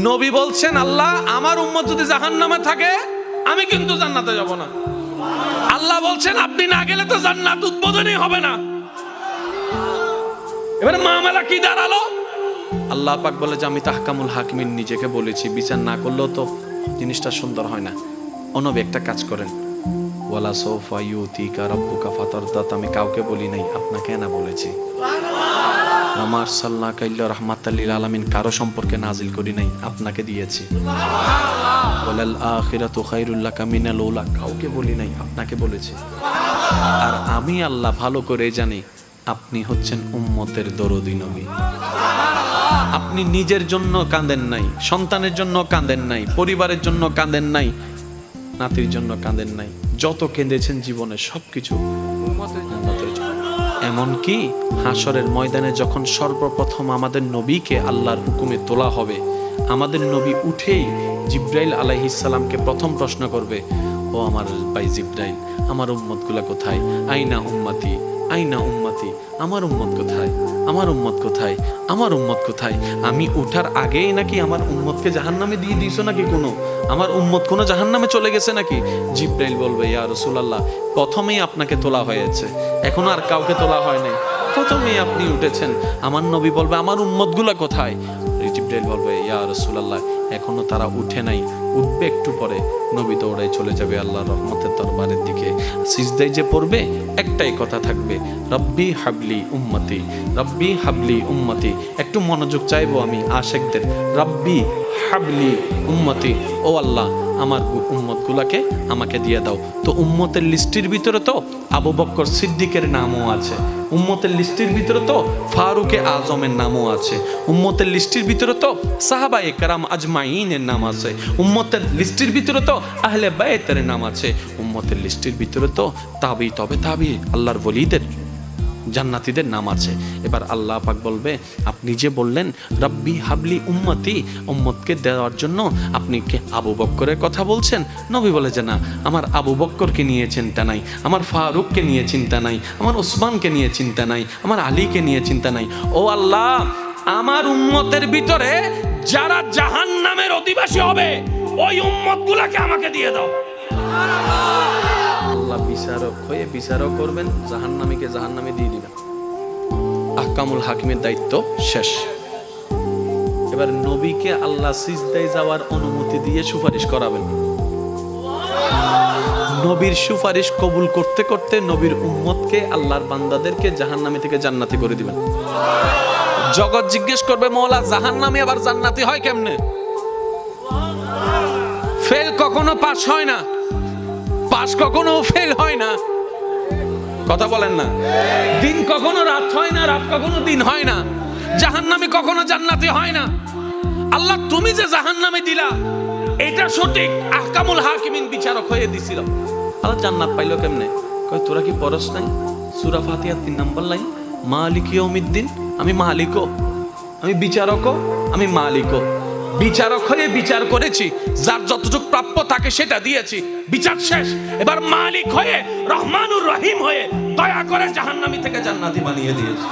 নবী বলছেন, আল্লাহ আমার উম্মত যদি জাহান্নামে থাকে আমি কিন্তু জান্নাতে যাব না। আল্লাহ বলছেন আপনি না গেলে তো জান্নাত উদ্বোধনই হবে না। এবারে মামলা কি দাঁড়ালো? আল্লাহ পাক বলে যে আমি তাহকামুল হাকিমিন নিজেকে বলেছি, বিচার না করলেও তো জিনিসটা সুন্দর হয় না। অনবী একটা কাজ করেন, ওয়ালা সৌফা ইউতিকা রাব্বুকা ফাতারদা, আমি কাউকে বলি নাই, আপনাকে না বলেছি। আমার সাল্লাল্লাহু আলাইহি রাহমাতাল লিল আলামিন কারো সম্পর্কে নাজিল করি নাই, আপনাকে দিয়েছি। ওয়ালাল আখিরাতু খায়রুল লাকা মিনাল উলা, কাউকে বলি নাই, আপনাকে বলেছি। আর আমি আল্লাহ ভালো করে জানি আপনি হচ্ছেন উম্মতের দরদি নবী। আপনি নিজের জন্য কাঁদেন নাই, সন্তানের জন্য কাঁদেন নাই, পরিবারের জন্য কাঁদেন নাই, নাতির জন্য কাঁদেন নাই, যত কেঁদেছেন জীবনে সবকিছু উম্মতের জন্য। এমনকি হাসরের ময়দানে যখন সর্বপ্রথম আমাদের নবীকে আল্লাহর হুকুমে তোলা হবে, আমাদের নবী উঠেই জিব্রাইল আলাইহিস সালামকে প্রথম প্রশ্ন করবে, ও আমার ভাই জিব্রাইল, আমার উম্মতগুলা কোথায়? আইনা উম্মতি, আইনা উম্মতি, আমার উম্মত কোথায়? আমার উম্মত কোথায়? আমার উম্মত কোথায়? আমি ওঠার আগেই নাকি আমার উম্মতকে জাহান্নামে দিয়ে দিয়েছো নাকি? আমার উম্মত কোনো জাহান্নামে চলে গেছে নাকি? জিব্রাইল বলবে, ইয়া রাসূলুল্লাহ, প্রথমেই আপনাকে তোলা হয়েছে, এখনো আর কাউকে তোলা হয় নাই, প্রথমেই আপনি উঠেছেন। আমার নবী বলবে, আমার উম্মতগুলা কোথায়? জিব্রাইল বলবে, ইয়া রাসূলুল্লাহ, এখনো তারা উঠে নাই, উঠবে একটু পরে। নবী দৌড়ায় চলে যাবে আল্লাহর রহমতের দরবারের দিকে। সিজদায় যে পড়বে একটাই কথা থাকবে, রব্বি হাবলি উম্মতি, রব্বি হাবলি উম্মতি। একটু মনোযোগ চাইবো আমি আশেকদের, রব্বি হাবলি উম্মতি, ও আল্লাহ আমার উম্মতগুলাকে আমাকে দিয়ে দাও। তো উম্মতের লিস্টির ভিতরে তো আবু বকর সিদ্দিকের নামও আছে, উম্মতের লিস্টির ভিতরে তো ফারুকে আজমের নামও আছে, উম্মতের লিস্টির ভিতরে তো সাহাবায়ে কেরাম আজমাইনের নাম আছে, উম্মতের লিস্টির ভিতরে তো আহলে বাইতের নাম আছে, উম্মতের লিস্টির ভিতরে তো তাবি তবে তাবি আল্লাহর ওলিদের জান্নাতীদের নাম আছে। এবার আল্লাহ পাক বলবে, আপনি যে বললেন রব্বি হাবলি উম্মতি, উম্মতকে দেওয়ার জন্য আপনি কে আবু বক্করের কথা বলছেন? নবী বলে যে না, আমার আবু বক্করকে নিয়ে চিন্তা নাই, আমার ফারুককে নিয়ে চিন্তা নাই, আমার ওসমানকে নিয়ে চিন্তা নাই, আমার আলীকে নিয়ে চিন্তা নাই। ও আল্লাহ, আমার উম্মতের ভিতরে যারা জাহান্নামের অধিবাসী হবে ওই উম্মতগুলোকে আমাকে দিয়ে দাও। আল্লাহ বিচারক হয়ে বিচারক করবেন, জাহান্নামীকে জাহান্নামে দিয়ে দিবেন। আহকামুল হাকিমের দায়িত্ব শেষ। এবার নবীকে আল্লাহ সিজদায় যাওয়ার অনুমতি দিয়ে সুপারিশ করাবেন। নবীর সুপারিশ কবুল করতে করতে নবীর উম্মতকে, আল্লাহর বান্দাদেরকে জাহান্নামী থেকে জান্নাতি করে দিবেন। জগৎ জিজ্ঞেস করবে, মওলা জাহান্নামী আবার জান্নাতি হয় কেমনে? ফেল কখনো পাস হয় না, পাস কখনো ফেল হয় না, কথা বলেন না। দিন কখনো রাত হয় না, রাত কখনো দিন হয় না, জাহান্নামী কখনো জান্নাতি হয় না। আল্লাহ তুমি যে জাহান্নামে দিলা এটা সঠিক, আহকামুল হাকিমিন বিচারক হয়ে দিছিল। আল্লাহ জান্নাত পাইলো কেমনে? কয় তোরা কি পড়স নাই সূরা ফাতিহা 3 নম্বর লাইন, মালিক ইয়াউমিদ্দিন, আমি মালিকও, আমি বিচারকও, আমি মালিকও। বিচারক হয়ে বিচার করেছি, যার যতটুকু প্রাপ্য তাকে সেটা দিয়েছি, বিচার শেষ। এবার মালিক হয়ে রহমানুর রহিম হয়ে দয়া করে জাহান্নামী থেকে জান্নাতি বানিয়ে দিয়েছি।